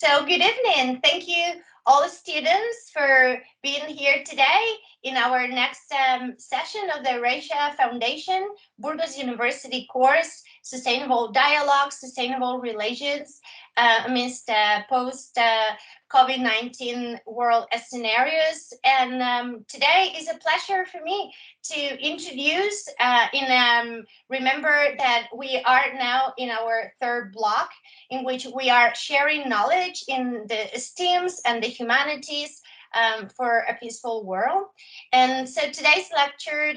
So good evening. Thank you all students for being here today in our next session of the Eurasia Foundation Burgos University course, Sustainable Dialogue, Sustainable Relations amidst post-COVID-19 world scenarios. And today is a pleasure for me to introduce remember that we are now in our third block in which we are sharing knowledge in the STEAMs and the humanities for a peaceful world. And so today's lecture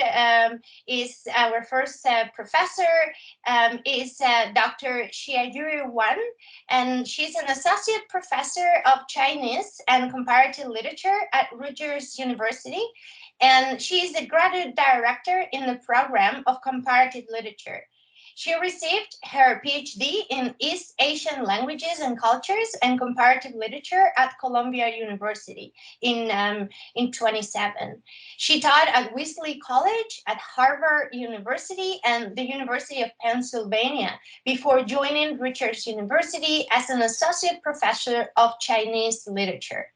is our first professor is Dr. Xiaojue Wang, and she's an associate professor of Chinese and comparative literature at Rutgers University. And she is the graduate director in the program of comparative literature. She received her PhD in East Asian languages and cultures and comparative literature at Columbia University in 27. She taught at Wesley College, at Harvard University, and the University of Pennsylvania before joining Rutgers University as an associate professor of Chinese literature.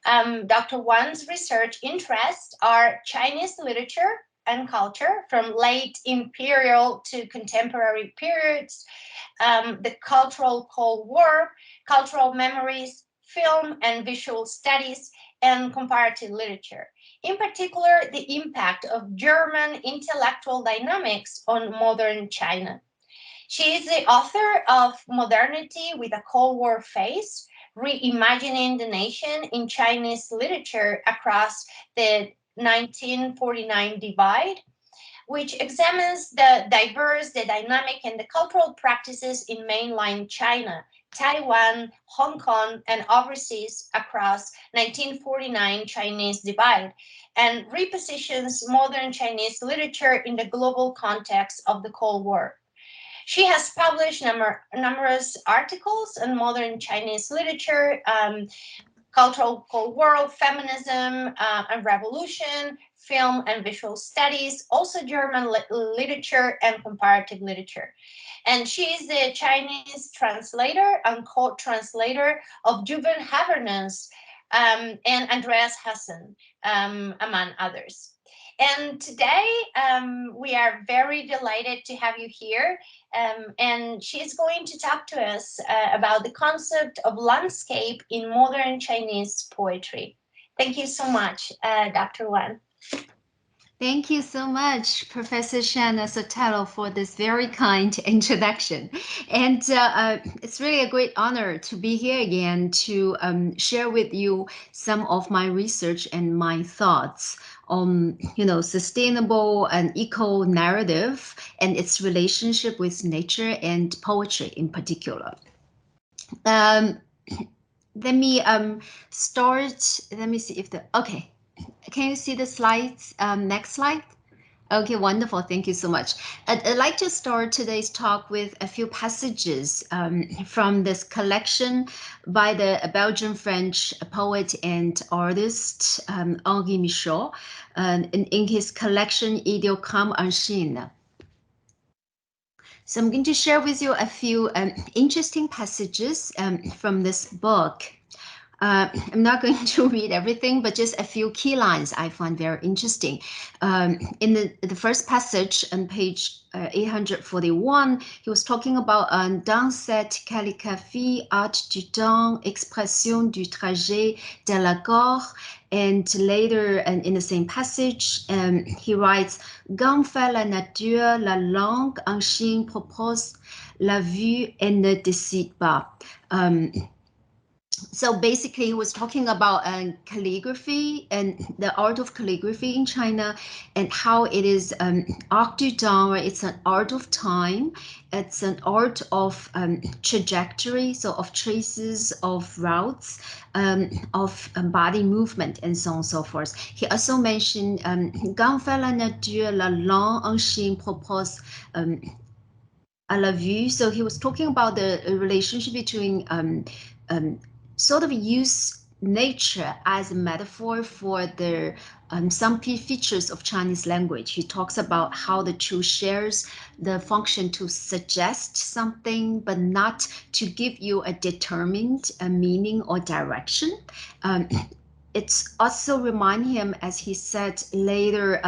Dr. Wang's research interests are Chinese literature and culture from late imperial to contemporary periods, the cultural Cold War, cultural memories, film and visual studies, and comparative literature. In particular, the impact of German intellectual dynamics on modern China. She is the author of Modernity with a Cold War Face, Reimagining the Nation in Chinese Literature Across the 1949 Divide, which examines the diverse, the dynamic, and the cultural practices in mainland China, Taiwan, Hong Kong, and overseas across 1949 Chinese Divide, and repositions modern Chinese literature in the global context of the Cold War. She has published numerous articles on modern Chinese literature, cultural Cold War, feminism and revolution, film and visual studies, also German literature and comparative literature. And she is the Chinese translator and co-translator of Juven Habermas and Andreas Hassan, among others. And today we are very delighted to have you here. And she's going to talk to us about the concept of landscape in modern Chinese poetry. Thank you so much, Dr. Wang. Thank you so much, Professor Shanna Sotelo, for this very kind introduction. And it's really a great honor to be here again to share with you some of my research and my thoughts on, sustainable and eco narrative and its relationship with nature and poetry in particular. Let me start. Let me see if okay. Can you see the slides? Next slide. Okay, wonderful. Thank you so much. I'd like to start today's talk with a few passages from this collection by the Belgian-French poet and artist Henri Michaud in his collection Idiogramme en Chine. So I'm going to share with you a few interesting passages from this book. I'm not going to read everything, but just a few key lines I find very interesting. In the first passage on page 841, he was talking about dans cette calligraphie, art du temps, expression du trajet de la gorge. And later, in the same passage, he writes, quand fait la nature, la langue en Chine propose la vue et ne décide pas. So basically, he was talking about calligraphy and the art of calligraphy in China and how it is art du temps, right? It's an art of time. It's an art of trajectory, so of traces, of routes, of body movement, and so on and so forth. He also mentioned quand fait la nature, la langue en Chine propose à la vue. So he was talking about the relationship between sort of use nature as a metaphor for the some features of Chinese language. He talks about how the two shares the function to suggest something, but not to give you a determined meaning or direction. It's also remind him, as he said later,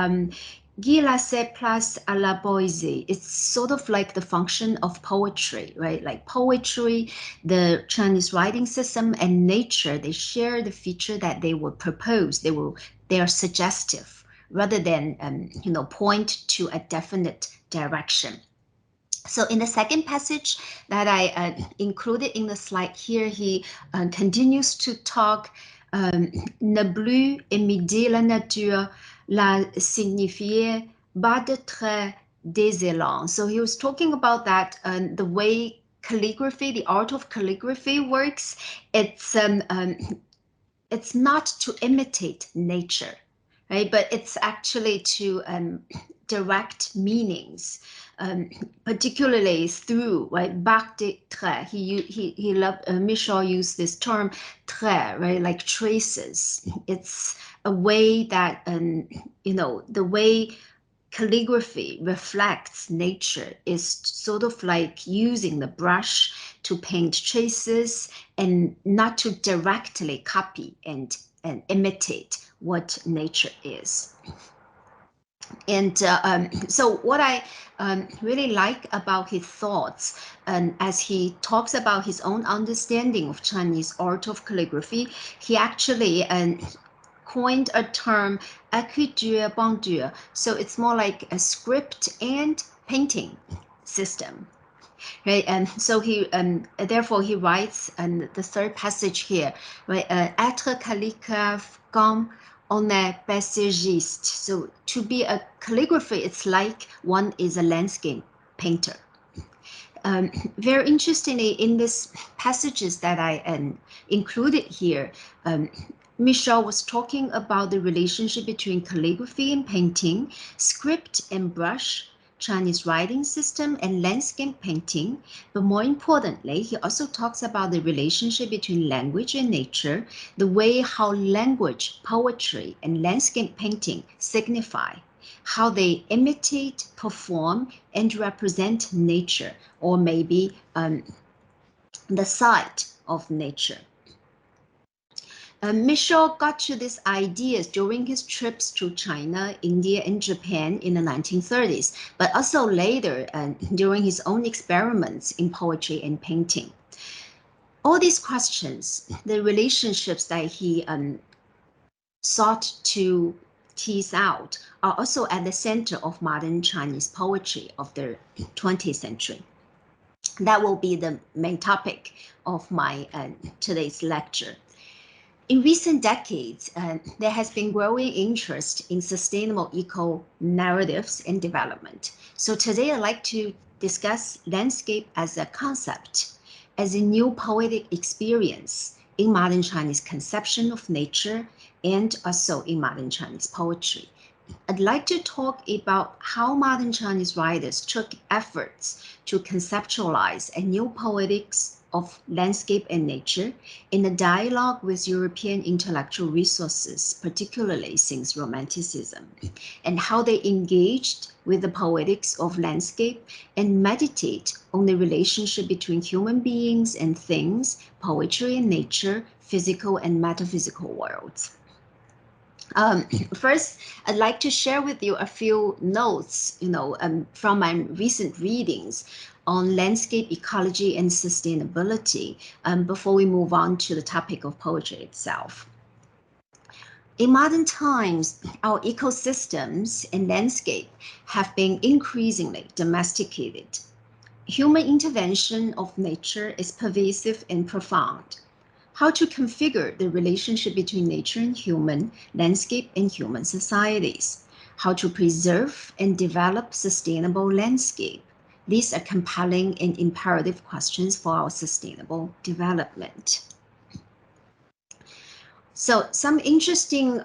Gila se place à la poésie. It's sort of like the function of poetry, right? Like poetry, the Chinese writing system, and nature, they share the feature that they will propose. They are suggestive rather than point to a definite direction. So in the second passage that I included in the slide here, he continues to talk ne plus imiter la nature, la signifier bas de trait des élans. So he was talking about that the way calligraphy, the art of calligraphy works. It's not to imitate nature, right? But it's actually to direct meanings, particularly through, right? Bac de trait. He loved, Michel used this term trait, right? Like traces. It's a way that, the way calligraphy reflects nature is sort of like using the brush to paint traces and not to directly copy and imitate what nature is. And so what I really like about his thoughts, as he talks about his own understanding of Chinese art of calligraphy, he actually coined a term écriture peinture. So it's more like a script and painting system, right? And so he therefore he writes, and the third passage here, right? Être calligraphe comme on est paysagiste. So to be a calligrapher, it's like one is a landscape painter. Very interestingly, in these passages that I included here, Michel was talking about the relationship between calligraphy and painting, script and brush, Chinese writing system, and landscape painting. But more importantly, he also talks about the relationship between language and nature, the way how language, poetry, and landscape painting signify, how they imitate, perform, and represent nature, or maybe the site of nature. Michel got to these ideas during his trips to China, India, and Japan in the 1930s, but also later during his own experiments in poetry and painting. All these questions, the relationships that he sought to tease out, are also at the center of modern Chinese poetry of the 20th century. That will be the main topic of my today's lecture. In recent decades, there has been growing interest in sustainable eco-narratives and development. So today I'd like to discuss landscape as a concept, as a new poetic experience in modern Chinese conception of nature and also in modern Chinese poetry. I'd like to talk about how modern Chinese writers took efforts to conceptualize a new poetics of landscape and nature in a dialogue with European intellectual resources, particularly since Romanticism, and how they engaged with the poetics of landscape and meditate on the relationship between human beings and things, poetry and nature, physical and metaphysical worlds. First, I'd like to share with you a few notes, from my recent readings on landscape ecology and sustainability before we move on to the topic of poetry itself. In modern times, our ecosystems and landscape have been increasingly domesticated. Human intervention of nature is pervasive and profound. How to configure the relationship between nature and human, landscape and human societies. How to preserve and develop sustainable landscape. These are compelling and imperative questions for our sustainable development. So some interesting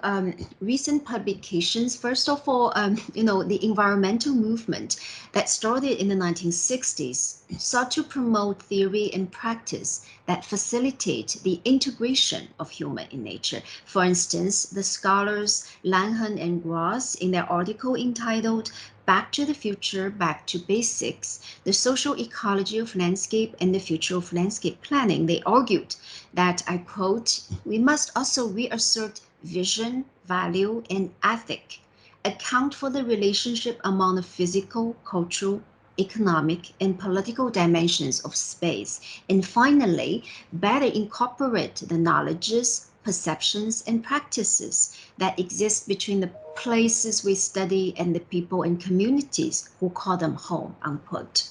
recent publications. First of all, the environmental movement that started in the 1960s sought to promote theory and practice that facilitate the integration of human in nature. For instance, the scholars Liang and Gross, in their article entitled Back to the Future, Back to Basics, the Social Ecology of Landscape and the Future of Landscape Planning, they argued that, I quote, we must also reassert vision, value, and ethic, account for the relationship among the physical, cultural, economic, and political dimensions of space, and finally, better incorporate the knowledges, perceptions, and practices that exist between the places we study and the people and communities who call them home, unquote.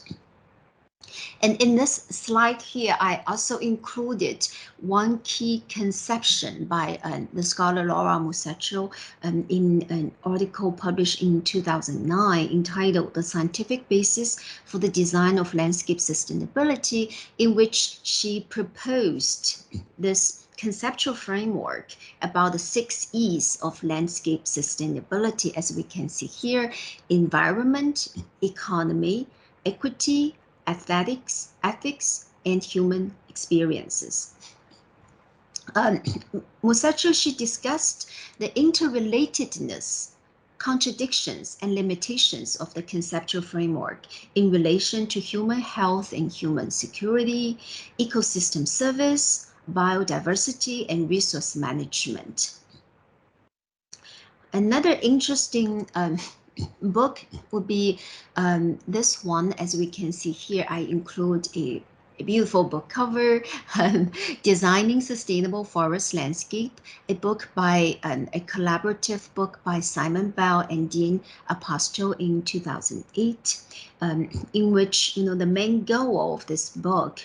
And in this slide here, I also included one key conception by the scholar Laura Musacchio in an article published in 2009 entitled The Scientific Basis for the Design of Landscape Sustainability, in which she proposed this conceptual framework about the 6 E's of landscape sustainability, as we can see here: environment, economy, equity, athletics, ethics, and human experiences. Musacchio, she discussed the interrelatedness, contradictions, and limitations of the conceptual framework in relation to human health and human security, ecosystem service, biodiversity, and resource management. Another interesting book would be this one. As we can see here, I include a beautiful book cover, Designing Sustainable Forest Landscape, a book by a collaborative book by Simon Bell and Dean Apostol in 2008, in which the main goal of this book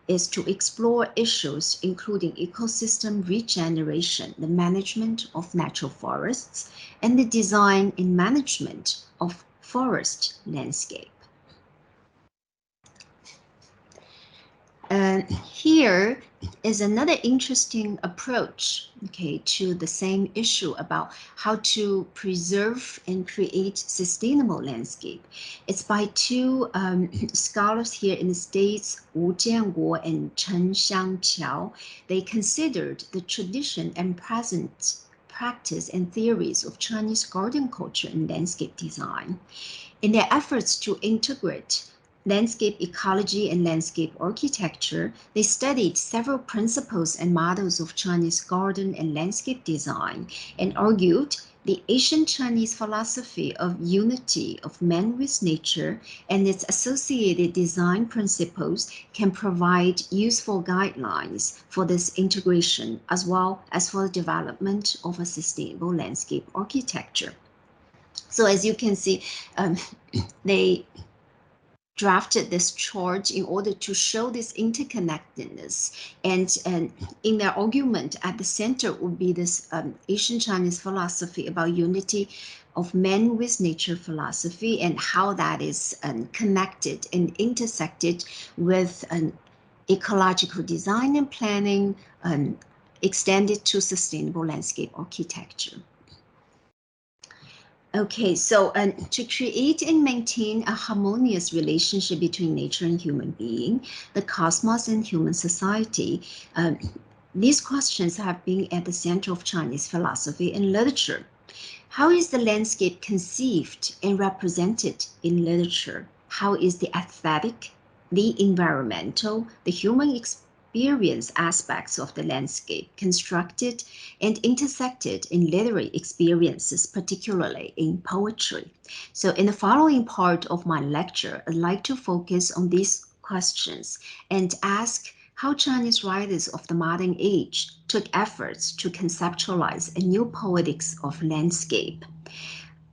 is to explore issues including ecosystem regeneration, the management of natural forests, and the design and management of forest landscape. Here is another interesting approach, to the same issue about how to preserve and create sustainable landscape. It's by two scholars here in the States, Wu Jianguo and Chen Xiangqiao. They considered the tradition and present practice and theories of Chinese garden culture and landscape design. In their efforts to integrate landscape ecology and landscape architecture, they studied several principles and models of Chinese garden and landscape design and argued the ancient Chinese philosophy of unity of man with nature and its associated design principles can provide useful guidelines for this integration, as well as for the development of a sustainable landscape architecture. So as you can see, they drafted this chart in order to show this interconnectedness. And in their argument, at the center would be this ancient Chinese philosophy about unity of man with nature philosophy and how that is connected and intersected with an ecological design and planning extended to sustainable landscape architecture. Okay, so to create and maintain a harmonious relationship between nature and human being, the cosmos and human society, these questions have been at the center of Chinese philosophy and literature. How is the landscape conceived and represented in literature? How is the aesthetic, the environmental, the human experience aspects of the landscape constructed and intersected in literary experiences, particularly in poetry? So in the following part of my lecture, I'd like to focus on these questions and ask how Chinese writers of the modern age took efforts to conceptualize a new poetics of landscape,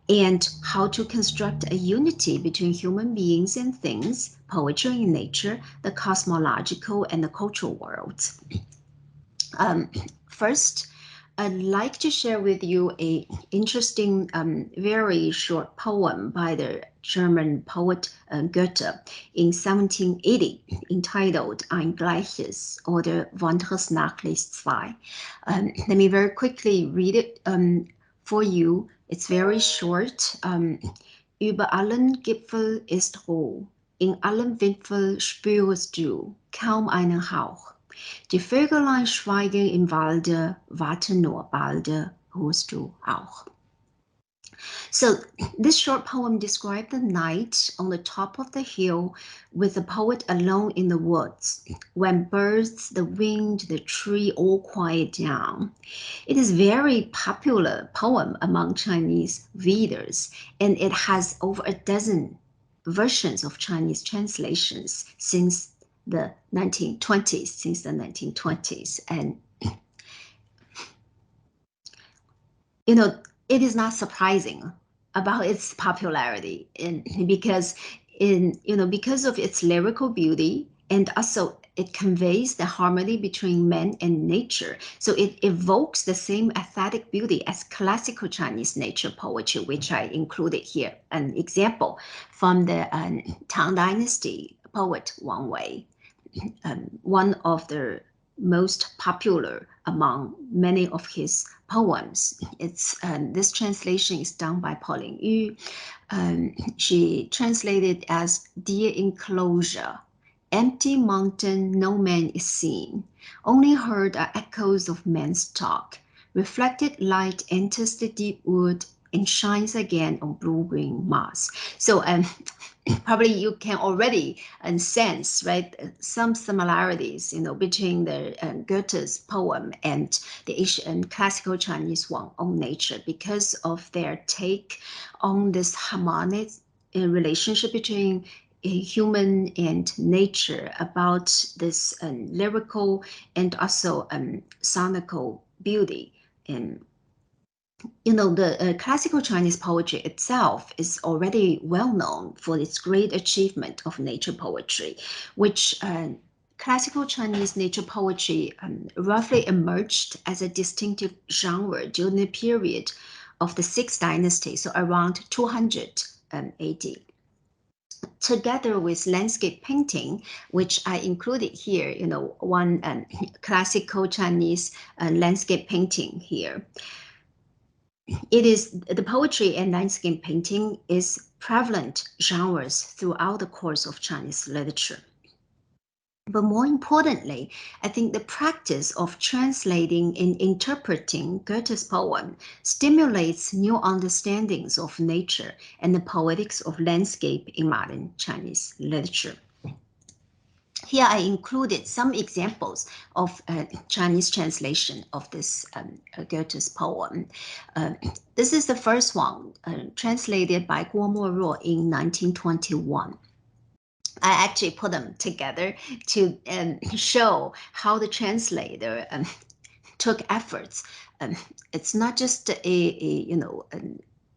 and how to construct a unity between human beings and things, poetry and nature, the cosmological and the cultural worlds. First, I'd like to share with you an interesting, very short poem by the German poet Goethe in 1780, entitled Ein Gleiches oder Wundersnachlich zwei. Let me very quickly read it for you. It's very short. Über allen Gipfel ist Ruhe, in allem Wipfel spürst du kaum einen Hauch. Die Vögelein schweigen im Walde, warten nur balde, ruhst du auch. So this short poem describes the night on the top of the hill with the poet alone in the woods, when birds, the wind, the tree all quiet down. It is a very popular poem among Chinese readers, and it has over a dozen versions of Chinese translations since the 1920s. And it is not surprising about its popularity because of its lyrical beauty, and also it conveys the harmony between man and nature. So it evokes the same aesthetic beauty as classical Chinese nature poetry, which I included here. An example from the Tang Dynasty poet Wang Wei, one of the most popular among many of his poems. This translation is done by Pauline Yu. She translated as "Dear enclosure, empty mountain, no man is seen. Only heard are echoes of men's talk. Reflected light enters the deep wood and shines again on blue-green moss." So probably you can already sense, right, some similarities, between the Goethe's poem and the Asian classical Chinese one on nature, because of their take on this harmonic relationship between human and nature, about this lyrical and also sonical beauty. And the classical Chinese poetry itself is already well known for its great achievement of nature poetry, which classical Chinese nature poetry roughly emerged as a distinctive genre during the period of the Sixth Dynasty, so around 200 AD. Together with landscape painting, which I included here, one classical Chinese landscape painting here. It is the poetry and landscape painting is prevalent genres throughout the course of Chinese literature. But more importantly, I think the practice of translating and interpreting Goethe's poem stimulates new understandings of nature and the poetics of landscape in modern Chinese literature. Here I included some examples of Chinese translation of this Goethe's poem. This is the first one, translated by Guo Moruo in 1921. I actually put them together to show how the translator took efforts. It's not just a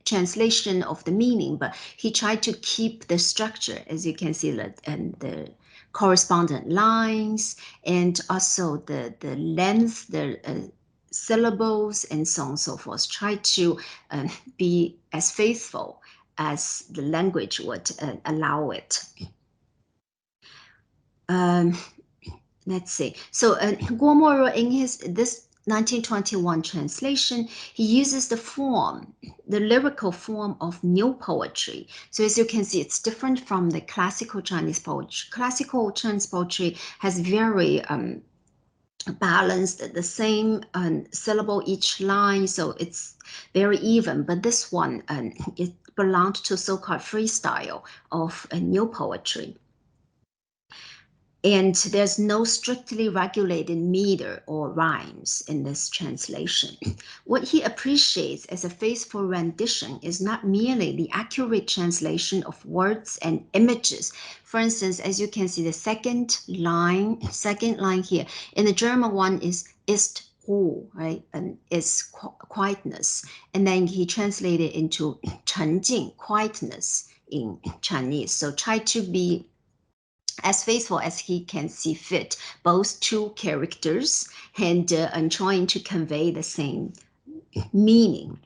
translation of the meaning, but he tried to keep the structure, as you can see, the correspondent lines, and also the length, the syllables, and so on and so forth. Try to be as faithful as the language would allow it. Let's see. So Guo Moruo, in this 1921 translation, he uses the lyrical form of new poetry. So as you can see, it's different from the classical Chinese poetry. Classical Chinese poetry has very balanced, the same syllable each line, so it's very even. But this one, it belonged to so-called freestyle of new poetry. And there's no strictly regulated meter or rhymes in this translation. What he appreciates as a faithful rendition is not merely the accurate translation of words and images. For instance, as you can see, the second line here, in the German one ist Ruhe, right? And is quietness. And then he translated into 沉静, quietness in Chinese. So try to be as faithful as he can see fit, both two characters, and trying to convey the same meaning.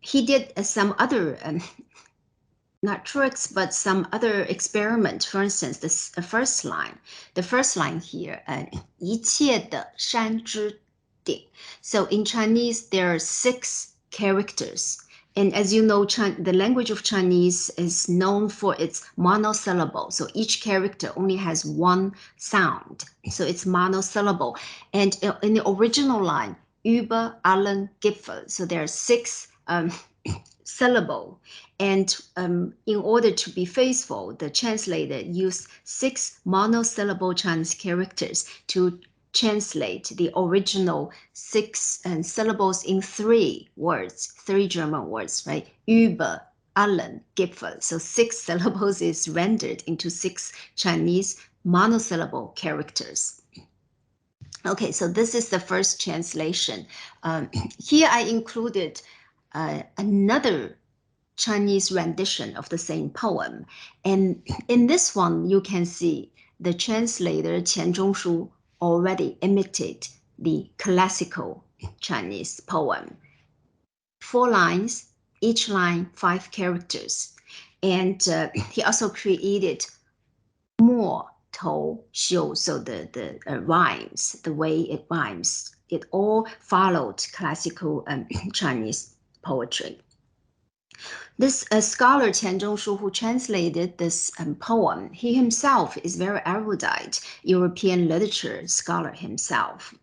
he did some other not tricks, but some other experiment. For instance, the first line here, 一切的山之顶. So in Chinese, there are 6 characters. And as you know, the language of Chinese is known for its monosyllable. So each character only has 1 sound. So it's monosyllable. And in the original line, über allen Gipfel. So there are 6 syllable. And in order to be faithful, the translator used 6 monosyllable Chinese characters to translate the original 6 syllables in 3 words, 3 German words, right? Über, allen, Gipfel. So 6 syllables is rendered into 6 Chinese monosyllable characters. Okay, so this is the first translation. Here I included another Chinese rendition of the same poem. And in this one, you can see the translator Qian Zhongshu already imitated the classical Chinese poem. 4 lines, each line 5 characters. And he also created more tou xiu, so the rhymes, the way it rhymes. It all followed classical Chinese poetry. This scholar Qian Zhongshu, who translated this poem, he himself is very erudite European literature scholar himself.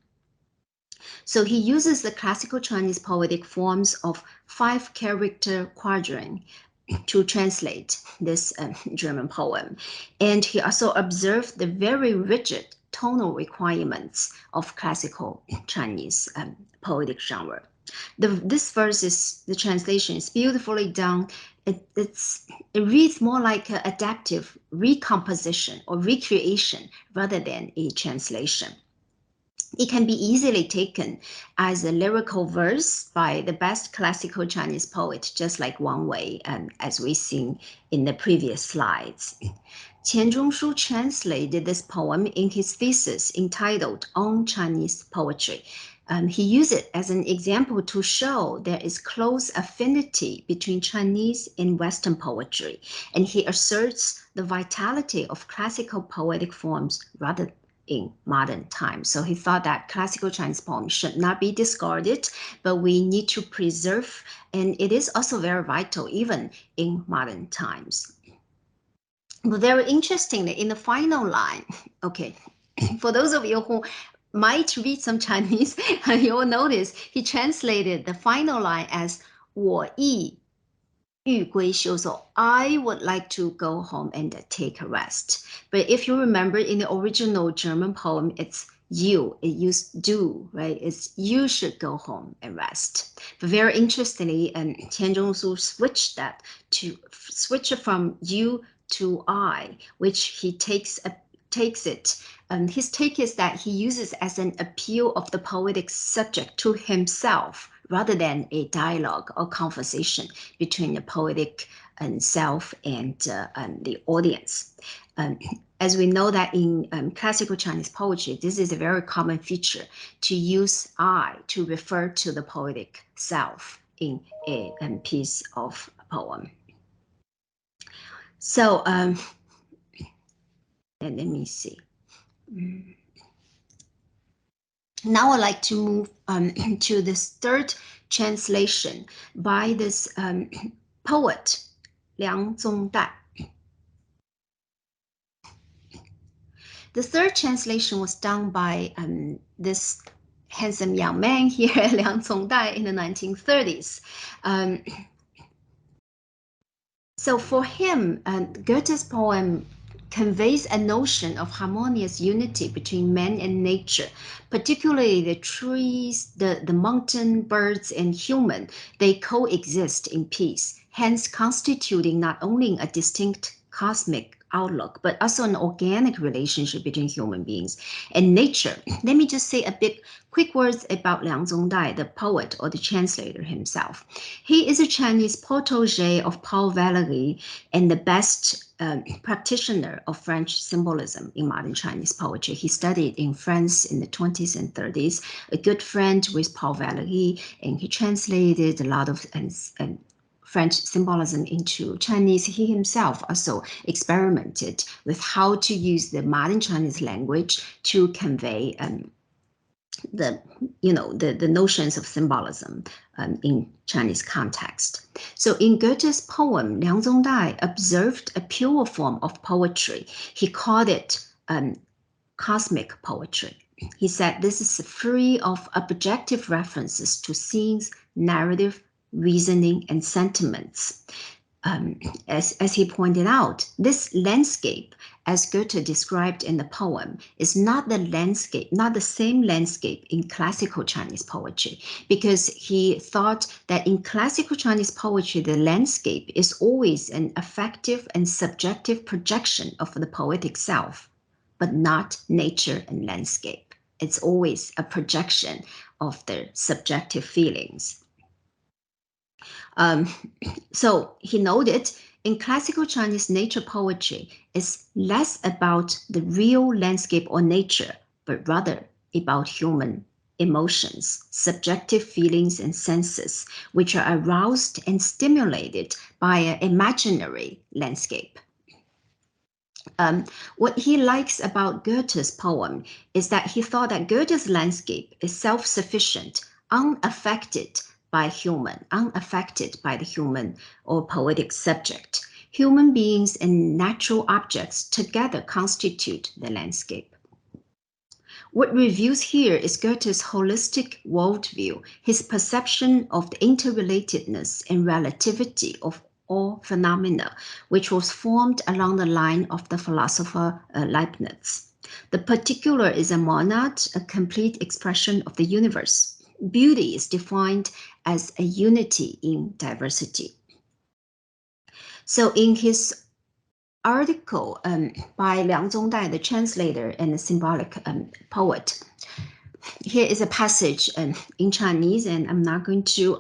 So he uses the classical Chinese poetic forms of 5-character quadrant to translate this German poem. And he also observed the very rigid tonal requirements of classical Chinese poetic genre. This verse is, the translation is beautifully done. It reads more like an adaptive recomposition or recreation rather than a translation. It can be easily taken as a lyrical verse by the best classical Chinese poet, just like Wang Wei, as we've seen in the previous slides. Qian Zhongshu translated this poem in his thesis entitled On Chinese Poetry. He used it as an example to show there is close affinity between Chinese and Western poetry, and he asserts the vitality of classical poetic forms rather in modern times. So he thought that classical Chinese poems should not be discarded, but we need to preserve, and it is also very vital even in modern times. But very interestingly, in the final line, okay, for those of you who might read some Chinese, you will notice he translated the final line as 我亦欲归休. So I would like to go home and take a rest. But if you remember, in the original German poem, it's you. It used do, right? It's you should go home and rest. But very interestingly, Qian Zhongshu switched that to switch it from you to I, which he takes it. His take is that he uses as an appeal of the poetic subject to himself, rather than a dialogue or conversation between the poetic self and the audience. As we know that in classical Chinese poetry, this is a very common feature, to use I to refer to the poetic self in a piece of poem. So let me see. Now I'd like to move to this third translation by this poet, Liang Zhongdae. The third translation was done by this handsome young man here, Liang Zhongdae, in the 1930s. So for him, Goethe's poem conveys a notion of harmonious unity between man and nature, particularly the trees, the mountain, birds, and human. They coexist in peace, hence constituting not only a distinct cosmic outlook, but also an organic relationship between human beings and nature. Let me just say a bit quick words about Liang Zhongdae, the poet or the translator himself. He is a Chinese protege of Paul Valéry and the best practitioner of French symbolism in modern Chinese poetry. He studied in France in the 20s and 30s, a good friend with Paul Valéry, and he translated a lot of French symbolism into Chinese. He himself also experimented with how to use the modern Chinese language to convey the notions of symbolism in Chinese context. So in Goethe's poem, Liang Zhongdae observed a pure form of poetry. He called it cosmic poetry. He said this is free of objective references to scenes, narrative, reasoning, and sentiments. As he pointed out, this landscape, as Goethe described in the poem, is not the same landscape in classical Chinese poetry, because he thought that in classical Chinese poetry, the landscape is always an affective and subjective projection of the poetic self, but not nature and landscape. It's always a projection of the subjective feelings. So he noted in classical Chinese, nature poetry is less about the real landscape or nature, but rather about human emotions, subjective feelings and senses, which are aroused and stimulated by an imaginary landscape. What he likes about Goethe's poem is that he thought that Goethe's landscape is self-sufficient, unaffected by the human or poetic subject. Human beings and natural objects together constitute the landscape. What reveals here is Goethe's holistic worldview, his perception of the interrelatedness and relativity of all phenomena, which was formed along the line of the philosopher Leibniz. The particular is a monad, a complete expression of the universe. Beauty is defined as a unity in diversity. So in his article by Liang Zhongdae, the translator and the symbolic poet, here is a passage in Chinese, and I'm not going to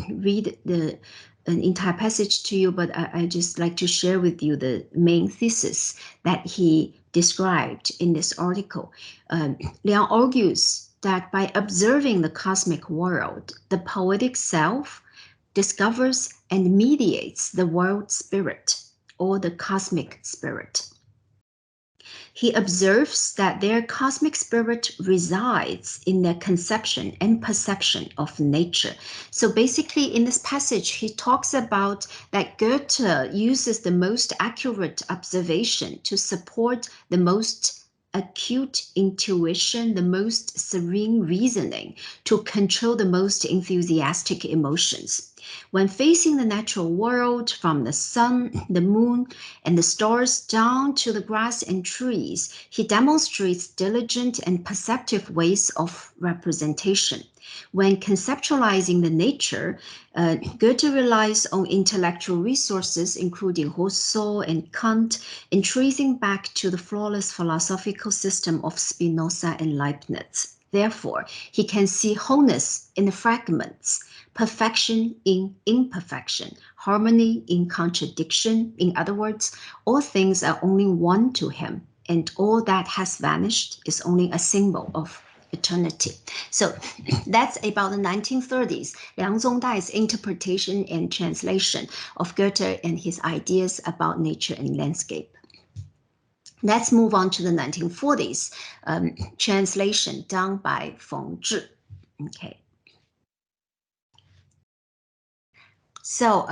read an entire passage to you, but I just like to share with you the main thesis that he described in this article. Liang argues that by observing the cosmic world, the poetic self discovers and mediates the world spirit or the cosmic spirit. He observes that their cosmic spirit resides in their conception and perception of nature. So basically in this passage, he talks about that Goethe uses the most accurate observation to support the most acute intuition, the most serene reasoning, to control the most enthusiastic emotions. When facing the natural world, from the sun, the moon, and the stars down to the grass and trees, he demonstrates diligent and perceptive ways of representation. When conceptualizing the nature, Goethe relies on intellectual resources, including Rousseau and Kant, and tracing back to the flawless philosophical system of Spinoza and Leibniz. Therefore, he can see wholeness in the fragments, perfection in imperfection, harmony in contradiction. In other words, all things are only one to him, and all that has vanished is only a symbol of eternity. So that's about the 1930s, Liang Zhongdae's interpretation and translation of Goethe and his ideas about nature and landscape. Let's move on to the 1940s, translation done by Feng Zhi. Okay. So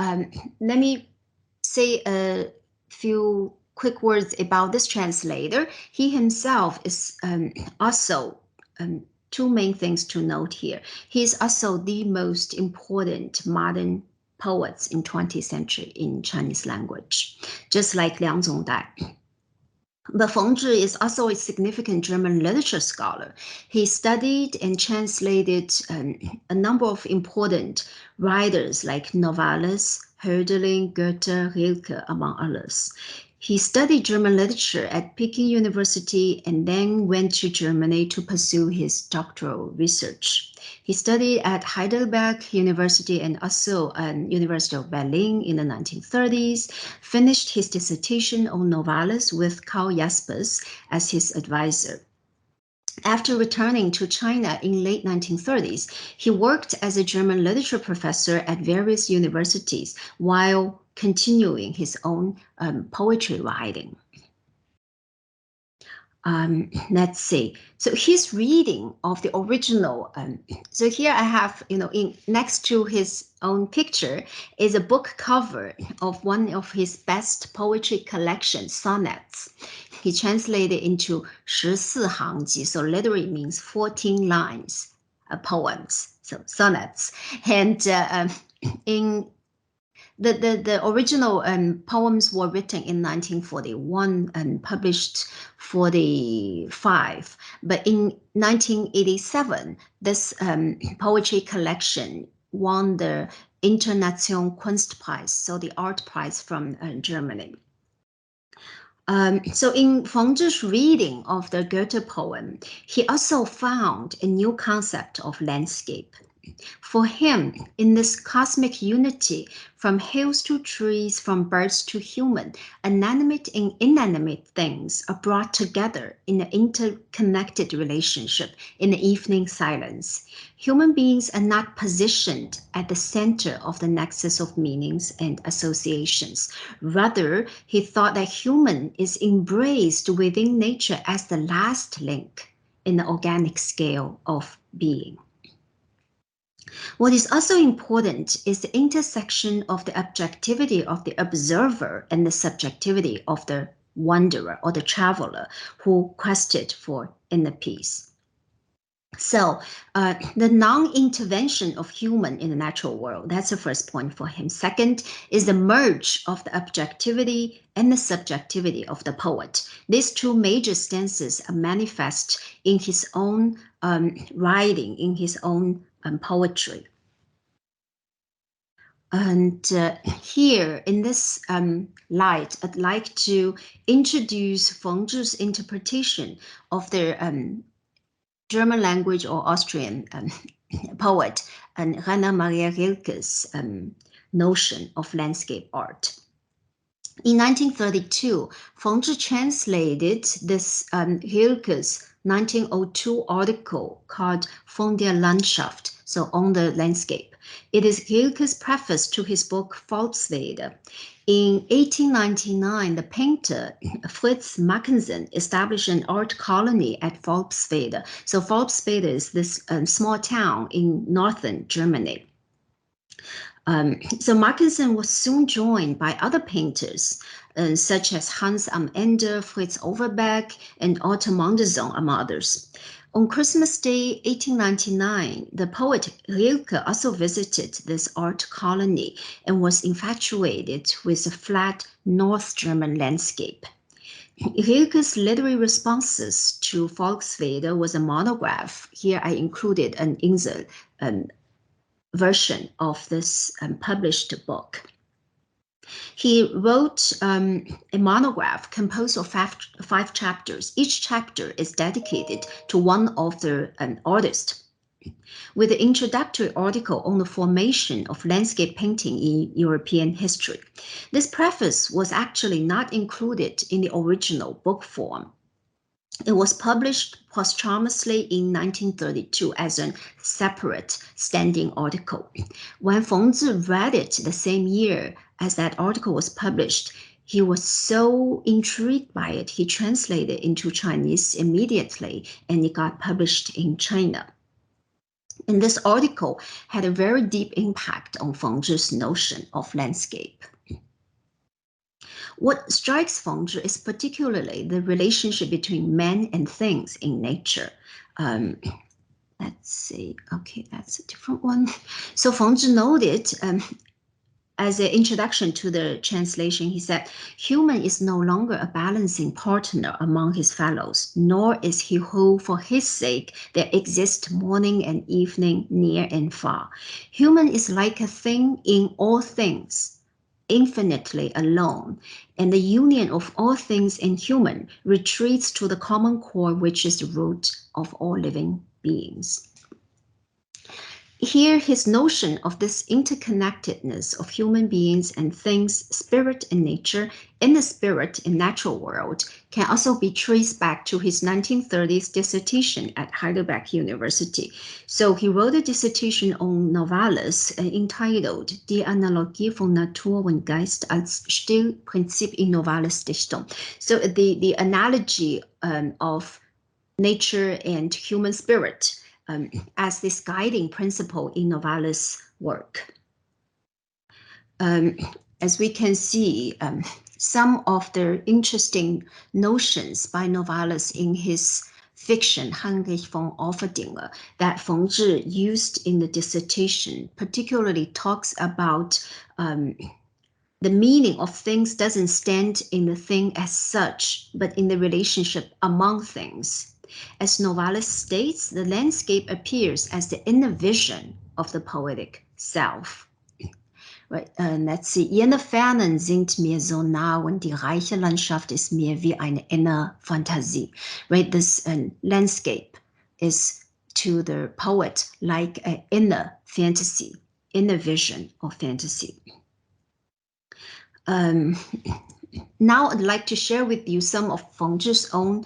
let me say a few quick words about this translator. He himself is also two main things to note here. He is also the most important modern poets in 20th century in Chinese language, just like Liang Zhongdae. But Feng Zhi is also a significant German literature scholar. He studied and translated a number of important writers like Novalis, Hölderlin, Goethe, Rilke, among others. He studied German literature at Peking University and then went to Germany to pursue his doctoral research. He studied at Heidelberg University and also University of Berlin in the 1930s, finished his dissertation on Novalis with Karl Jaspers as his advisor. After returning to China in late 1930s, he worked as a German literature professor at various universities while continuing his own poetry writing. Let's see. So his reading of the original. So here I have, next to his own picture is a book cover of one of his best poetry collection, sonnets. He translated into 14行集, so literally means 14 lines, poems, so sonnets. And in the original poems were written in 1941 and published 45. But in 1987, this poetry collection won the International Kunstpreis, so the art prize from Germany. So in Feng Zhi's reading of the Goethe poem, he also found a new concept of landscape. For him, in this cosmic unity, from hills to trees, from birds to human, animate and inanimate things are brought together in an interconnected relationship in the evening silence. Human beings are not positioned at the center of the nexus of meanings and associations. Rather, he thought that human is embraced within nature as the last link in the organic scale of being. What is also important is the intersection of the objectivity of the observer and the subjectivity of the wanderer or the traveler who quested for inner peace. So the non-intervention of human in the natural world, that's the first point for him. Second is the merge of the objectivity and the subjectivity of the poet. These two major stances are manifest in his own writing, in his own poetry. And here in this light, I'd like to introduce Feng Zhi's interpretation of the German language or Austrian poet and Rainer Maria Rilke's notion of landscape art. In 1932, Feng Zhi translated this Rilke's 1902 article called Von der Landschaft, so on the landscape. It is Rilke's preface to his book Volkswede. In 1899, the painter Fritz Mackensen established an art colony at Volkswede. So Volkswede is this small town in northern Germany. So Mackensen was soon joined by other painters, such as Hans am Ende, Fritz Overbeck, and Otto Mondesson, among others. On Christmas Day, 1899, the poet Rilke also visited this art colony and was infatuated with the flat North German landscape. Rilke's literary responses to Volkswede was a monograph. Here I included an Insel version of this published book. He wrote a monograph composed of five chapters. Each chapter is dedicated to one of the artists, with an introductory article on the formation of landscape painting in European history. This preface was actually not included in the original book form. It was published posthumously in 1932 as a separate standing article. When Feng Zhi read it the same year as that article was published, he was so intrigued by it, he translated it into Chinese immediately, and it got published in China. And this article had a very deep impact on Feng Zhi's notion of landscape. What strikes Feng Zhi is particularly the relationship between men and things in nature. Let's see. Okay, that's a different one. So Feng Zhi noted as an introduction to the translation, he said, human is no longer a balancing partner among his fellows, nor is he who for his sake there exist morning and evening, near and far. Human is like a thing in all things, infinitely alone, and the union of all things in human retreats to the common core, which is the root of all living beings. Here, his notion of this interconnectedness of human beings and things, spirit and nature, in the spirit in natural world, can also be traced back to his 1930s dissertation at Heidelberg University. So he wrote a dissertation on Novalis entitled Die Analogie von Natur und Geist als Stilprinzip in Novalis Dichtung. So the analogy of nature and human spirit as this guiding principle in Novalis' work. As we can see, some of the interesting notions by Novalis in his fiction, Heinrich von Offerdinger, that Feng Zhi used in the dissertation, particularly talks about the meaning of things doesn't stand in the thing as such, but in the relationship among things. As Novalis states, the landscape appears as the inner vision of the poetic self. Right, let's see. Jene Fernen sind mir so nah und die reiche Landschaft ist mir wie eine innere Fantasie. Right, this landscape is to the poet like an inner fantasy, inner vision of fantasy. Now I'd like to share with you some of Feng Zhi's own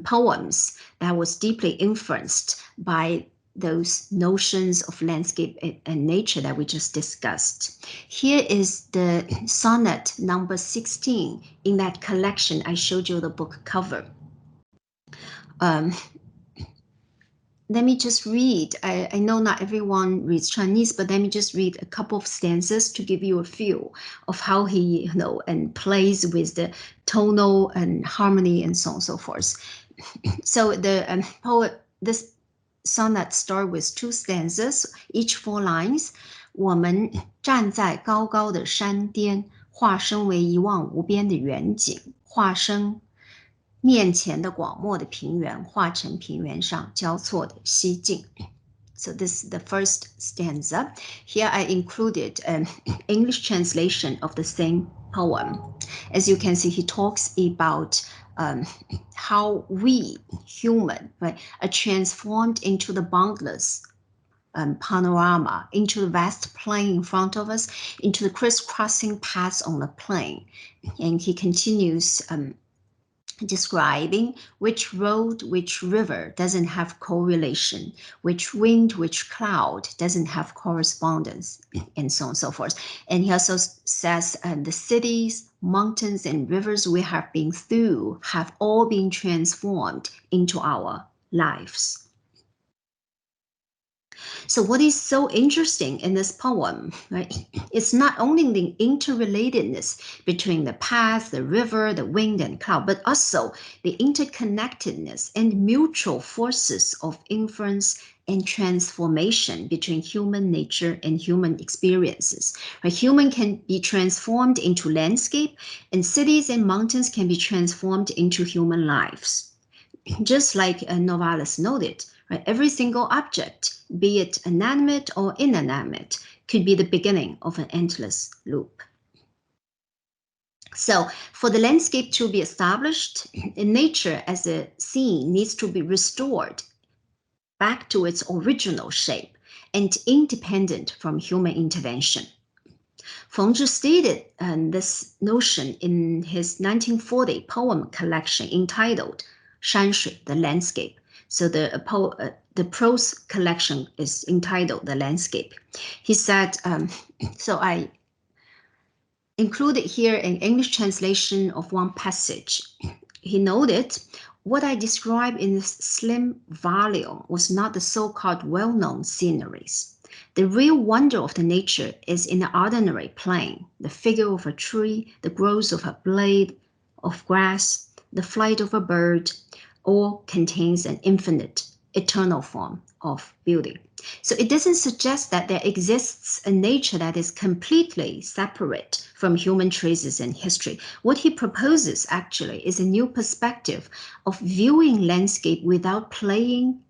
poems that was deeply influenced by those notions of landscape and nature that we just discussed. Here is the sonnet number 16 in that collection I showed you the book cover. Let me just read. I know not everyone reads Chinese, but let me just read a couple of stanzas to give you a feel of how he, and plays with the tonal and harmony and so on and so forth. So the poet, this sonnet starts with 2 stanzas, each 4 lines. 我们站在高高的山巅，化身为一望无边的远景，化身面前的广袤的平原，化成平原上交错的溪径。So this is the first stanza. Here I included an English translation of the same poem. As you can see, he talks about how we, human, right, are transformed into the boundless panorama, into the vast plain in front of us, into the crisscrossing paths on the plain. And he continues describing which road, which river doesn't have correlation, which wind, which cloud doesn't have correspondence, and so on and so forth. And he also says the cities, mountains, and rivers we have been through have all been transformed into our lives. So what is so interesting in this poem, right? It's not only the interrelatedness between the path, the river, the wind, and cloud, but also the interconnectedness and mutual forces of influence and transformation between human nature and human experiences. Right? Human can be transformed into landscape, and cities and mountains can be transformed into human lives. Just like Novalis noted, right? Every single object, be it animate or inanimate, could be the beginning of an endless loop. So for the landscape to be established, nature as a scene needs to be restored back to its original shape and independent from human intervention. Feng Zhi stated this notion in his 1940 poem collection entitled 山水, the landscape. So the prose collection is entitled The Landscape. He said, so I included here an English translation of one passage. He noted, what I described in this slim volume was not the so-called well-known sceneries. The real wonder of the nature is in the ordinary plain, the figure of a tree, the growth of a blade of grass, the flight of a bird, all contains an infinite, eternal form of beauty. So it doesn't suggest that there exists a nature that is completely separate from human traces and history. What he proposes actually is a new perspective of viewing landscape without placing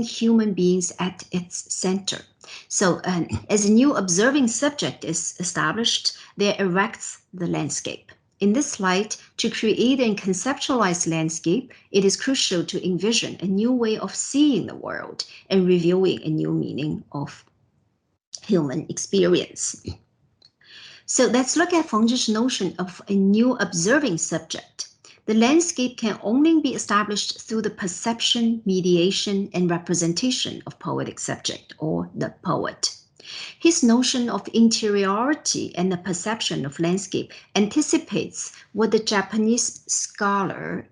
human beings at its center. So as a new observing subject is established, there erects the landscape. In this light, to create and conceptualize landscape, it is crucial to envision a new way of seeing the world and revealing a new meaning of human experience. So let's look at Feng Zhi's notion of a new observing subject. The landscape can only be established through the perception, mediation, and representation of poetic subject, or the poet. His notion of interiority and the perception of landscape anticipates what the Japanese scholar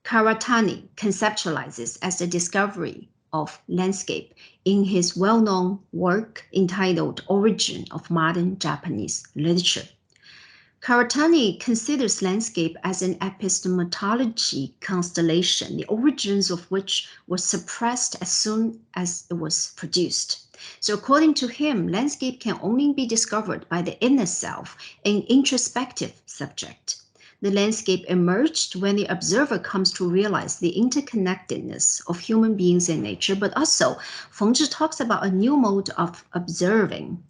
Karatani conceptualizes as the discovery of landscape in his well-known work entitled Origin of Modern Japanese Literature. Karatani considers landscape as an epistemology constellation, the origins of which were suppressed as soon as it was produced. So according to him, landscape can only be discovered by the inner self, an introspective subject. The landscape emerged when the observer comes to realize the interconnectedness of human beings and nature, but also Feng Zhi talks about a new mode of observation,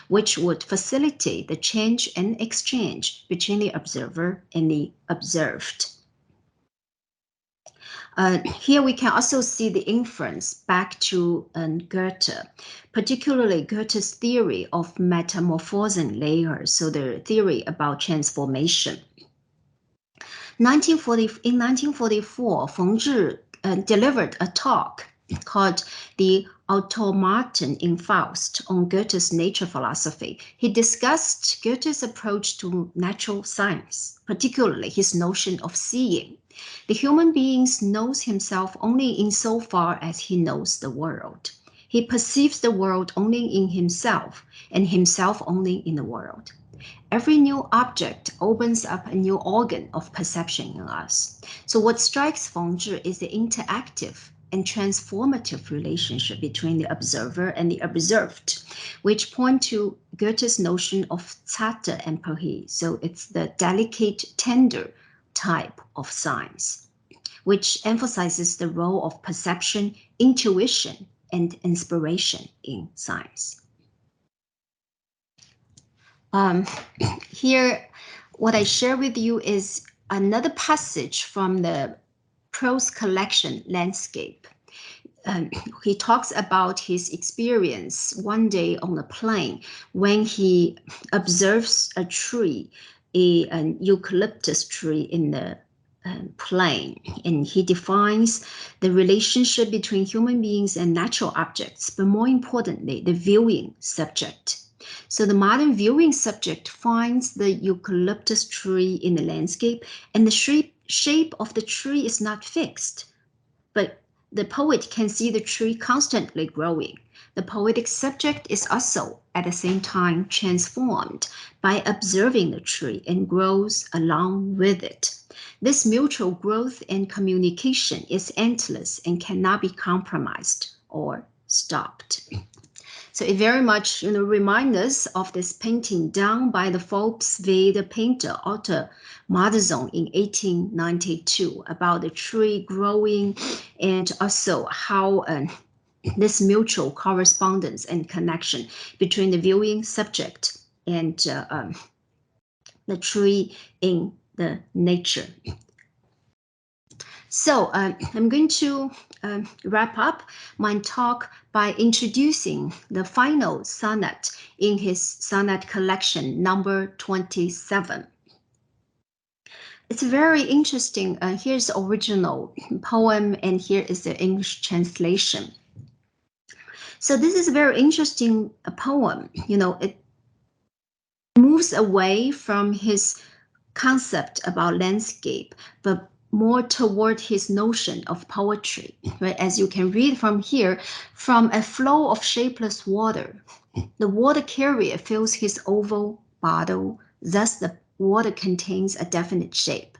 which would facilitate the change and exchange between the observer and the observed. Here we can also see the inference back to Goethe, particularly Goethe's theory of metamorphosing layers, so the theory about transformation. In 1944, Feng Zhi delivered a talk called The Automaton in Faust on Goethe's nature philosophy. He discussed Goethe's approach to natural science, particularly his notion of seeing. The human being knows himself only insofar as he knows the world. He perceives the world only in himself, and himself only in the world. Every new object opens up a new organ of perception in us. So what strikes Feng Zhi is the interactive and transformative relationship between the observer and the observed, which point to Goethe's notion of zarte Empathie. So it's the delicate, tender type of science, which emphasizes the role of perception, intuition, and inspiration in science. Here, what I share with you is another passage from the prose collection Landscape. He talks about his experience one day on a plain when he observes a tree, an eucalyptus tree in the plain, and he defines the relationship between human beings and natural objects, but more importantly, the viewing subject. So the modern viewing subject finds the eucalyptus tree in the landscape, and the shape of the tree is not fixed, but the poet can see the tree constantly growing. The poetic subject is also at the same time transformed by observing the tree and grows along with it. This mutual growth and communication is endless and cannot be compromised or stopped. So it very much reminds us of this painting done by the Volkswede painter Otto Marzon in 1892 about the tree growing, and also how this mutual correspondence and connection between the viewing subject and the tree in the nature. So I'm going to wrap up my talk by introducing the final sonnet in his sonnet collection, number 27. It's very interesting. Here's the original poem, and here is the English translation. So this is a very interesting poem. It moves away from his concept about landscape, but more toward his notion of poetry, right? As you can read from here, from a flow of shapeless water, the water carrier fills his oval bottle, thus the water contains a definite shape.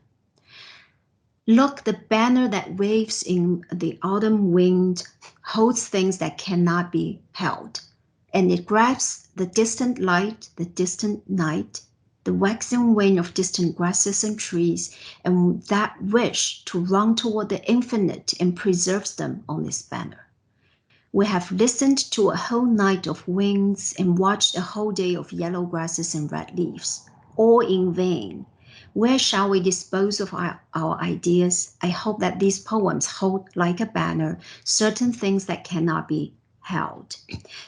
Look, the banner that waves in the autumn wind holds things that cannot be held, and it grabs the distant light, the distant night, the waxing wing of distant grasses and trees, and that wish to run toward the infinite and preserves them on this banner. We have listened to a whole night of winds and watched a whole day of yellow grasses and red leaves, all in vain. Where shall we dispose of our ideas? I hope that these poems hold like a banner certain things that cannot be held.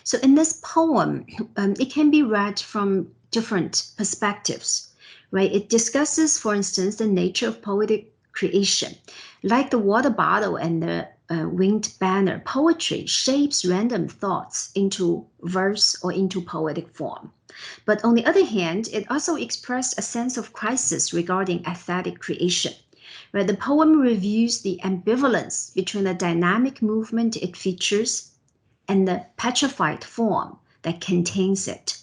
So in this poem, it can be read from different perspectives, right? It discusses, for instance, the nature of poetic creation. Like the water bottle and the winged banner, poetry shapes random thoughts into verse or into poetic form. But on the other hand, it also expressed a sense of crisis regarding aesthetic creation. Where the poem reviews the ambivalence between the dynamic movement it features and the petrified form that contains it.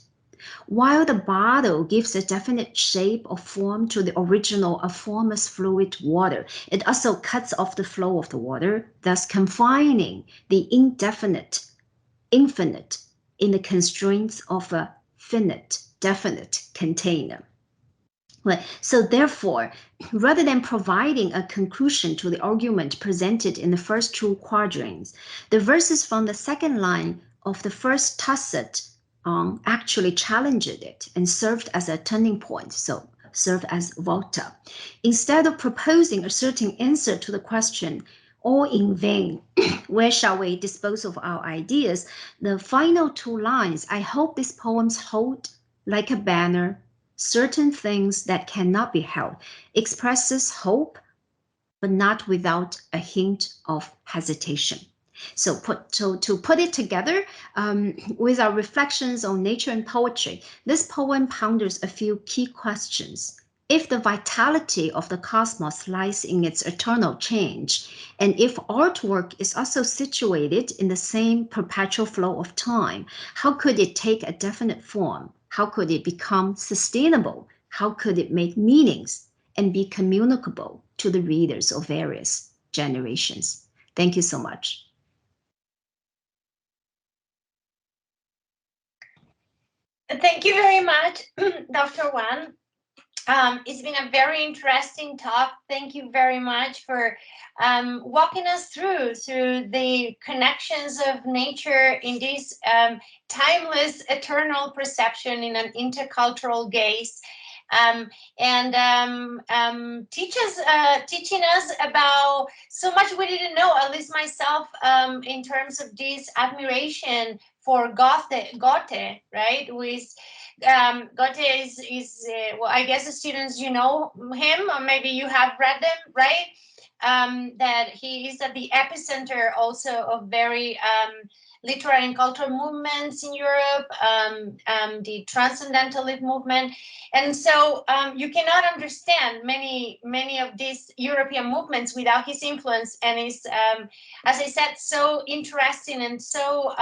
While the bottle gives a definite shape or form to the original, a formless fluid water, it also cuts off the flow of the water, thus confining the indefinite, infinite in the constraints of a finite, definite container. Right. So therefore, rather than providing a conclusion to the argument presented in the first two quadrants, the verses from the second line of the first tacit actually challenged it and served as a turning point, so served as volta. Instead of proposing a certain answer to the question, all in vain, where shall we dispose of our ideas, the final two lines, I hope these poems hold like a banner certain things that cannot be held, expresses hope, but not without a hint of hesitation. So to put it together with our reflections on nature and poetry, this poem ponders a few key questions. If the vitality of the cosmos lies in its eternal change, and if artwork is also situated in the same perpetual flow of time, how could it take a definite form? How could it become sustainable? How could it make meanings and be communicable to the readers of various generations? Thank you so much. Thank you very much, Dr. Wang. It's been a very interesting talk. Thank you very much for walking us through the connections of nature in this timeless, eternal perception in an intercultural gaze. And teaching us about so much we didn't know, at least myself, in terms of this admiration for Goethe, right? With Goethe is well, I guess the students, you know him, or maybe you have read them, right? That he is at the epicenter also of very literary and cultural movements in Europe, the transcendentalist movement. And so you cannot understand many of these European movements without his influence. And it's, as I said, so interesting and so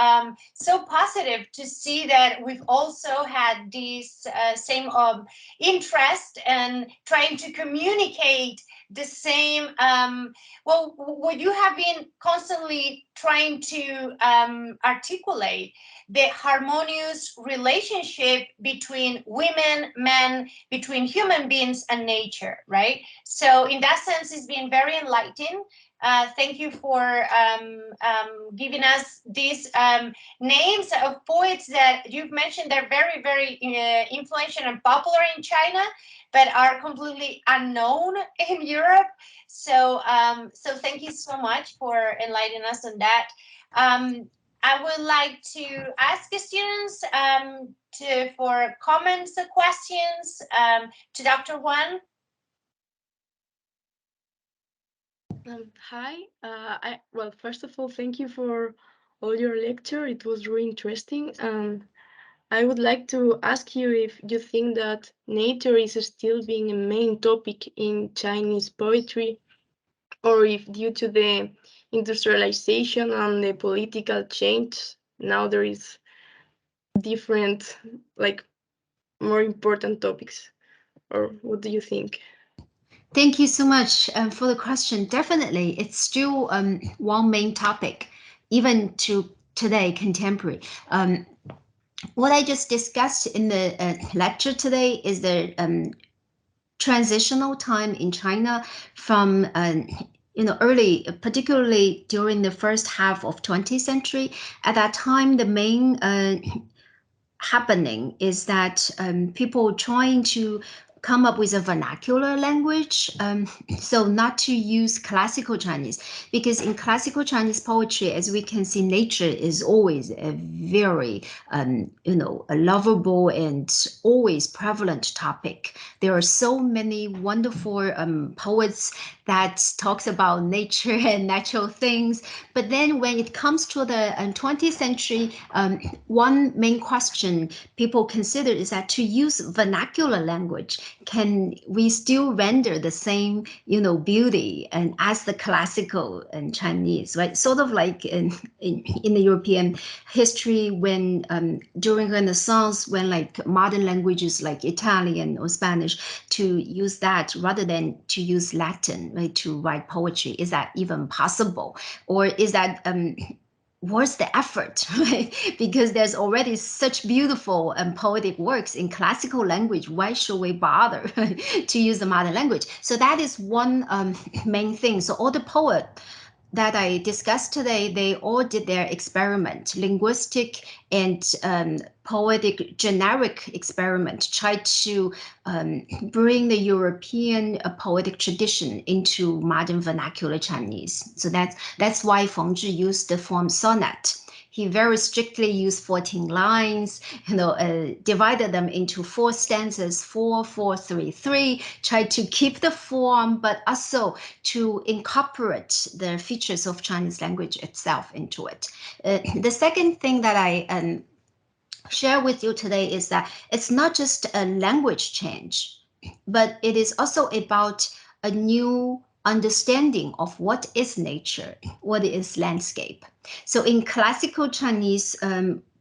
so positive to see that we've also had this same interest and trying to communicate the same well, what you have been constantly trying to articulate, the harmonious relationship between women, men, between human beings and nature, right? So in that sense, it's been very enlightening. Thank you for giving us these names of poets that you've mentioned. They're very, very influential and popular in China, but are completely unknown in Europe. So, so thank you so much for enlightening us on that. I would like to ask the students for comments or questions to Dr. Wang. Hi. Well, first of all, thank you for all your lecture. It was really interesting. I would like to ask you if you think that nature is still being a main topic in Chinese poetry, or if due to the industrialization and the political change, now there is different, like more important topics, or what do you think? Thank you so much for the question. Definitely, it's still one main topic, even to today, contemporary. what I just discussed in the lecture today is the transitional time in China from early, particularly during the first half of 20th century. At that time, the main happening is that people trying to come up with a vernacular language, so not to use classical Chinese, because in classical Chinese poetry, as we can see, nature is always a very a lovable and always prevalent topic. There are so many wonderful poets that talks about nature and natural things, but then when it comes to the 20th century, one main question people consider is that to use vernacular language, can we still render the same, beauty and as the classical and Chinese, right? Sort of like in the European history when during Renaissance, when like modern languages like Italian or Spanish, to use that rather than to use Latin, right, to write poetry. Is that even possible? Or is that what's the effort, right? Because there's already such beautiful and poetic works in classical language. Why should we bother to use the modern language? So that is one main thing. So all the poets that I discussed today, they all did their experiment, linguistic and poetic generic experiment, tried to bring the European poetic tradition into modern vernacular Chinese. So that's why Feng Zhi used the form sonnet. He very strictly used 14 lines, divided them into 4 stanzas, 4, 4, 3, 3, tried to keep the form, but also to incorporate the features of Chinese language itself into it. The second thing that I share with you today is that it's not just a language change, but it is also about a new understanding of what is nature, what is landscape. So in classical Chinese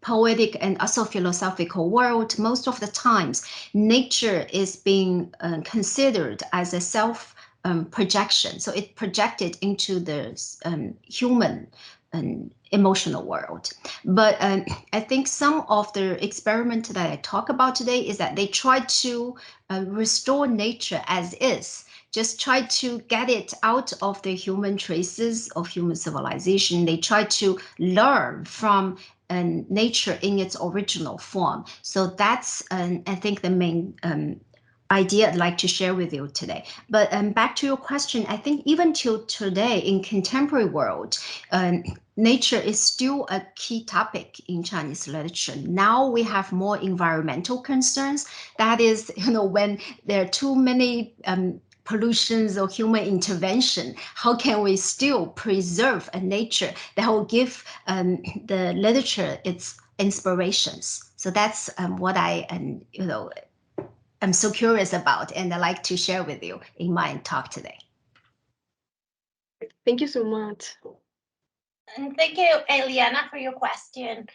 poetic and also philosophical world, most of the times nature is being considered as a self projection. So it projected into the human emotional world. But I think some of the experiment that I talk about today is that they try to restore nature as is, just try to get it out of the human traces of human civilization. They try to learn from nature in its original form. So that's, I think, the main idea I'd like to share with you today. But back to your question, I think even till today in contemporary world, nature is still a key topic in Chinese literature. Now we have more environmental concerns. That is, when there are too many pollutions or human intervention, how can we still preserve a nature that will give the literature its inspirations? So that's what I'm so curious about, and I'd like to share with you in my talk today. Thank you so much. And thank you, Eliana, for your question.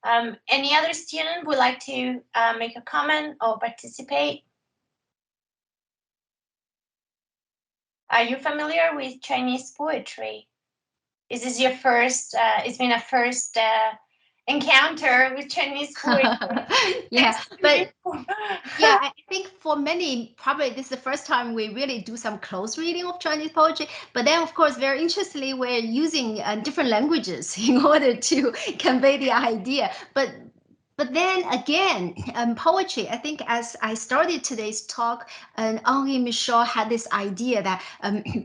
Any other student would like to make a comment or participate? Are you familiar with Chinese poetry? Is this your first, it's been a first encounter with Chinese poetry? Yeah, but yeah, I think for many, probably this is the first time we really do some close reading of Chinese poetry. But then, of course, very interestingly, we're using different languages in order to convey the idea. But then again, poetry, I think as I started today's talk, Henri Michaud had this idea that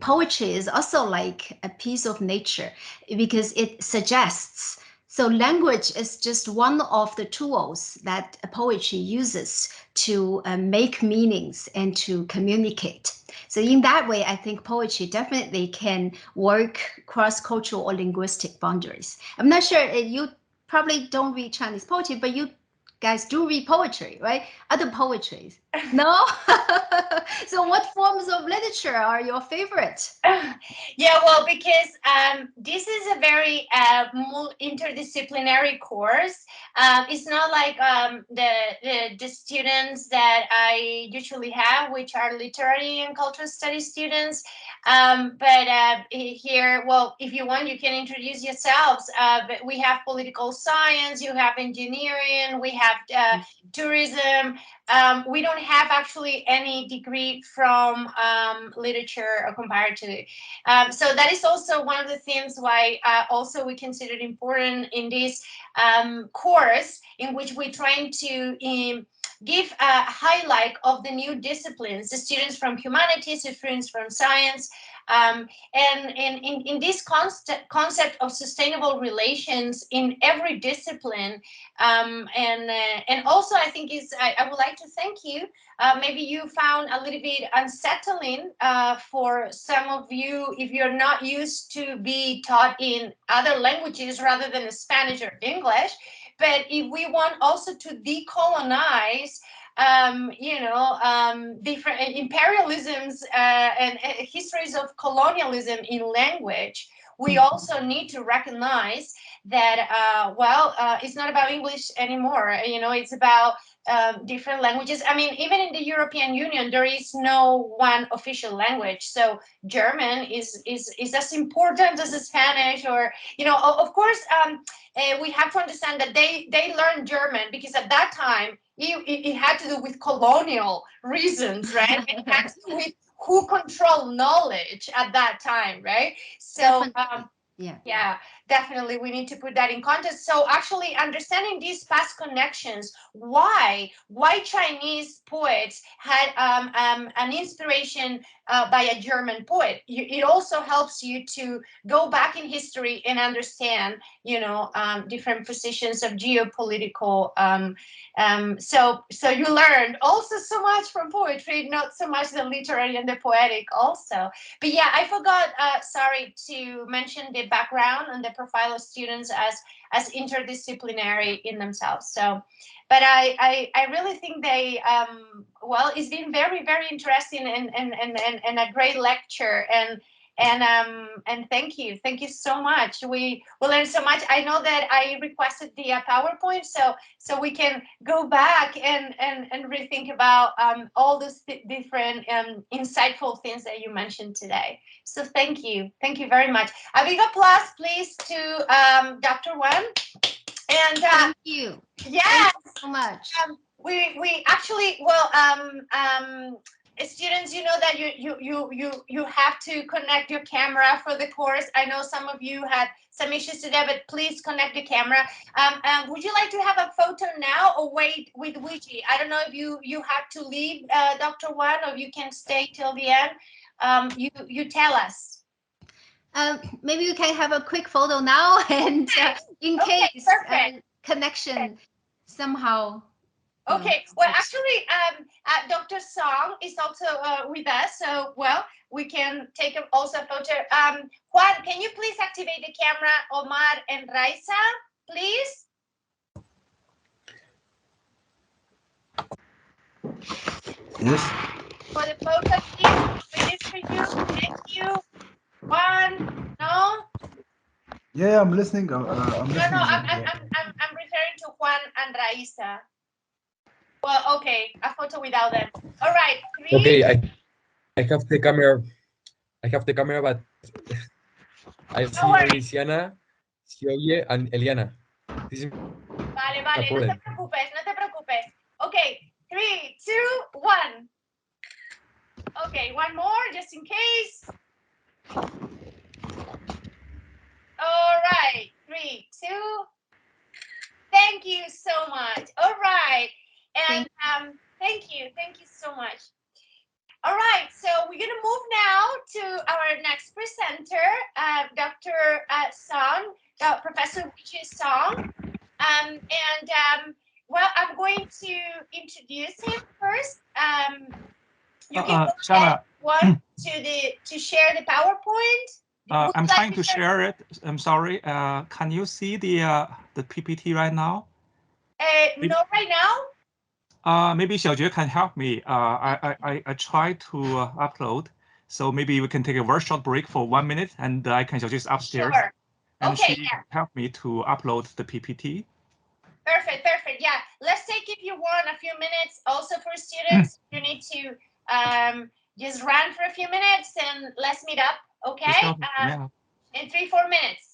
poetry is also like a piece of nature because it suggests. So language is just one of the tools that poetry uses to make meanings and to communicate. So in that way, I think poetry definitely can work cross-cultural or linguistic boundaries. I'm not sure you probably don't read Chinese poetry, but you guys do read poetry, right? Other poetries. No? So what forms of literature are your favorite? Yeah, well, because this is a very interdisciplinary course. It's not like the students that I usually have, which are literary and cultural studies students. But here, well, if you want, you can introduce yourselves. But we have political science, you have engineering, we have tourism. We don't have actually any degree from literature or comparative. So that is also one of the things why also we consider it important in this course, in which we're trying to give a highlight of the new disciplines, the students from humanities, the students from science, and in this concept of sustainable relations in every discipline. And also I think I would like to thank you. Maybe you found a little bit unsettling for some of you if you're not used to be taught in other languages rather than Spanish or English. But if we want also to decolonize different imperialisms and histories of colonialism in language, we also need to recognize that it's not about English anymore. It's about different languages. I mean, even in the European Union, there is no one official language. So German is as important as Spanish, or of course, we have to understand that they learned German because at that time it had to do with colonial reasons, right? It had to do with who controlled knowledge at that time, right? So yeah, definitely we need to put that in context. So actually understanding these past connections, why Chinese poets had an inspiration by a German poet, it also helps you to go back in history and understand different positions of geopolitical so you learned also so much from poetry, not so much the literary and the poetic also. But yeah, I forgot, sorry, to mention the background and the profile of students as interdisciplinary in themselves. So, but I really think they, it's been very, very interesting and a great lecture. And thank you so much. We learned so much. I know that I requested the PowerPoint, so we can go back and rethink about all those different insightful things that you mentioned today. So thank you very much. A big applause, please, to Dr. Wang. And thank you. Yes, thank you so much. We actually, students, you know that you have to connect your camera for the course. I know some of you had some issues today, but please connect the camera. Would you like to have a photo now or wait with Ouija? I don't know if you have to leave, Dr. Wan, or you can stay till the end. You tell us. Maybe you can have a quick photo now, and in case connection somehow. Okay, well, actually, Dr. Song is also with us, so, we can take also a photo. Juan, can you please activate the camera? Omar and Raisa, please. Yes. For the photo, please. It is for you. Thank you. Juan, no? Yeah, I'm listening. I'm listening. No, I'm referring to Juan and Raisa. Well, okay, a photo without them. All right, 3. Okay, I have the camera. I have the camera, but I see only Siana, Xiaojue, and Eliana. This is Vale, no te preocupes. Okay, 3, 2, 1. Okay, one more just in case. All right, 3, 2. Thank you so much. All right, and thank you so much. All right, so we're gonna move now to our next presenter, Dr. Song, Professor Wijie Song, I'm going to introduce him first. You can go ahead, one, to share the PowerPoint. I'm trying to share it. I'm sorry. Can you see the PPT right now? Not right now. Maybe Xiaojue can help me. I try to upload, so maybe we can take a very short break for 1 minute, and I can Xiaojue's upstairs, Sure. and Okay, she yeah. help me to upload the PPT. Perfect, perfect. Yeah, let's take, if you want, a few minutes. Also for students, you need to just run for a few minutes and let's meet up. Okay, Yeah. in 3-4 minutes.